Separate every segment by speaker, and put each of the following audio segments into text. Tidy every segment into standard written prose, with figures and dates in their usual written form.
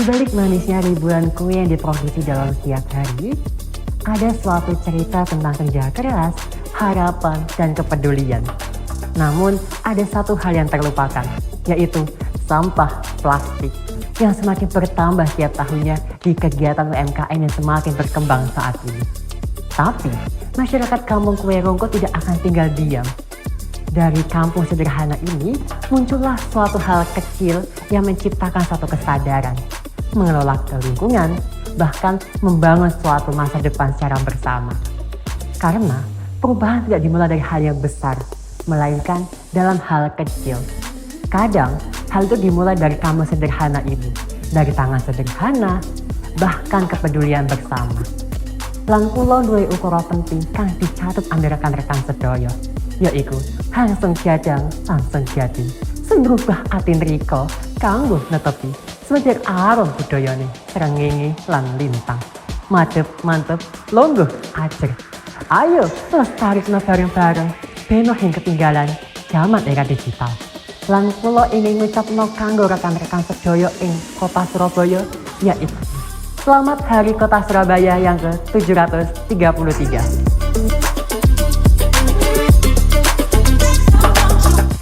Speaker 1: Di balik manisnya ribuan kue yang diproduksi dalam setiap hari, ada suatu cerita tentang kerja keras, harapan, dan kepedulian. Namun, ada satu hal yang terlupakan, yaitu sampah plastik yang semakin bertambah setiap tahunnya di kegiatan UMKM yang semakin berkembang saat ini. Tapi, masyarakat kampung Kue Rungkut tidak akan tinggal diam. Dari kampung sederhana ini, muncullah suatu hal kecil yang menciptakan suatu kesadaran, mengelola lingkungan, bahkan membangun suatu masa depan secara bersama. Karena perubahan tidak dimulai dari hal yang besar, melainkan dalam hal kecil. Kadang, hal itu dimulai dari kampung sederhana ini, dari tangan sederhana, bahkan kepedulian bersama. Lan kula duwe ukara penting kang dicatet ambil rekan-rekan sedaya, yaiku langsung jadang langsung jadi sing ngrubah ati nrika kanggo netepi semenjak arom budayane srengenge lan lintang. Mantep longgo ajer. Ayo lestarisna bareng-bareng beno yang ketinggalan zaman era digital. Lan kula ingin ngucapno kanggo rekan-rekan sedaya ing Kota Surabaya, yaiku Selamat Hari Kota Surabaya yang ke-733.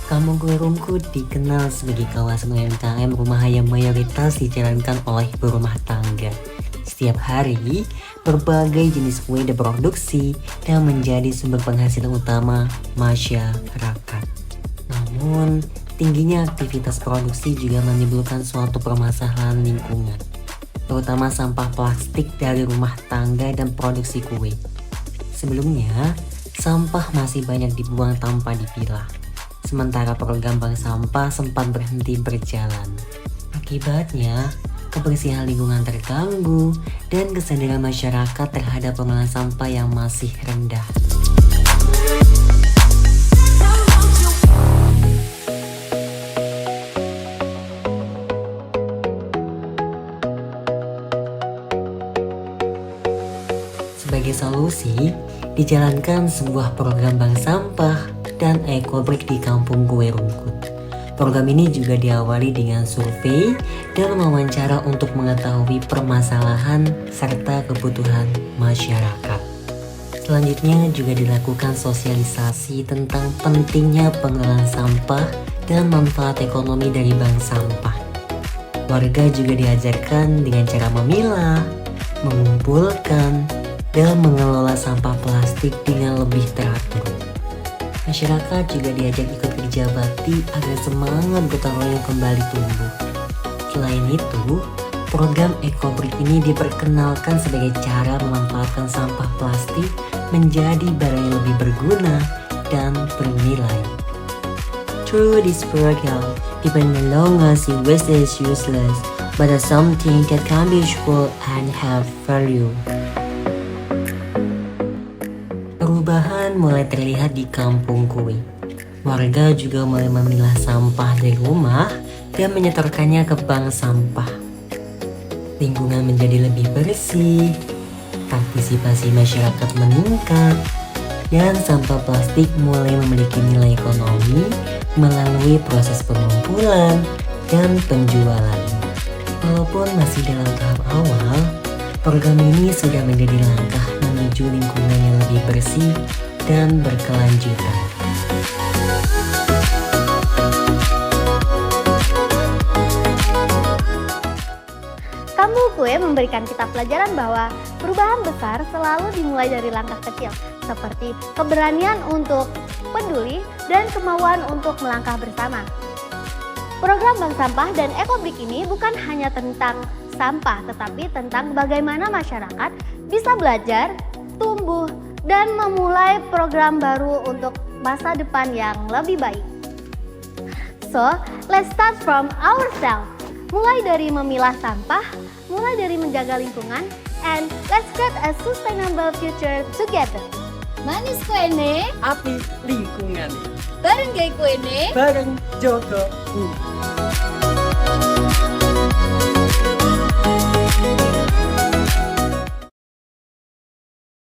Speaker 2: Kampung Kue Rungkut dikenal sebagai kawasan UMKM rumah yang mayoritas dijalankan oleh ibu rumah tangga. Setiap hari, berbagai jenis kue diproduksi dan menjadi sumber penghasilan utama masyarakat. Namun, tingginya aktivitas produksi juga menimbulkan suatu permasalahan lingkungan, terutama sampah plastik dari rumah tangga dan produksi kue. Sebelumnya, sampah masih banyak dibuang tanpa dipilah, sementara program bank sampah sempat berhenti berjalan. Akibatnya, kebersihan lingkungan terganggu dan kesadaran masyarakat terhadap pengolahan sampah yang masih rendah. Sebagai solusi, dijalankan sebuah program bank sampah dan ekobrik di Kampung Kue Rungkut. Program ini juga diawali dengan survei dan wawancara untuk mengetahui permasalahan serta kebutuhan masyarakat. Selanjutnya juga dilakukan sosialisasi tentang pentingnya pengelolaan sampah dan manfaat ekonomi dari bank sampah. Warga juga diajarkan dengan cara memilah, mengumpulkan, dan mengelola sampah plastik dengan lebih teratur. Masyarakat juga diajak ikut kerja bakti agar semangat gotong royong kembali tumbuh. Selain itu, program ekobrik ini diperkenalkan sebagai cara memanfaatkan sampah plastik menjadi barang yang lebih berguna dan bernilai. Through this program, people no longer see waste as useless, but as something that can be useful and have value. Perubahan mulai terlihat di Kampung Kue. Warga juga mulai memilah sampah dari rumah dan menyetorkannya ke bank sampah. Lingkungan menjadi lebih bersih, partisipasi masyarakat meningkat, dan sampah plastik mulai memiliki nilai ekonomi melalui proses pengumpulan dan penjualan. Walaupun masih dalam tahap awal, program ini sudah menjadi langkah menuju lingkungan yang lebih bersih dan berkelanjutan.
Speaker 3: Kampung Kue memberikan kita pelajaran bahwa perubahan besar selalu dimulai dari langkah kecil, seperti keberanian untuk peduli dan kemauan untuk melangkah bersama. Program bank sampah dan ekobrik ini bukan hanya tentang sampah, tetapi tentang bagaimana masyarakat bisa belajar, tumbuh, dan memulai program baru untuk masa depan yang lebih baik. So, let's start from ourselves. Mulai dari memilah sampah, mulai dari menjaga lingkungan, and let's create a sustainable future together.
Speaker 4: Manis kuene,
Speaker 1: Api lingkungan
Speaker 4: bareng gay kuene.
Speaker 1: bareng Joko.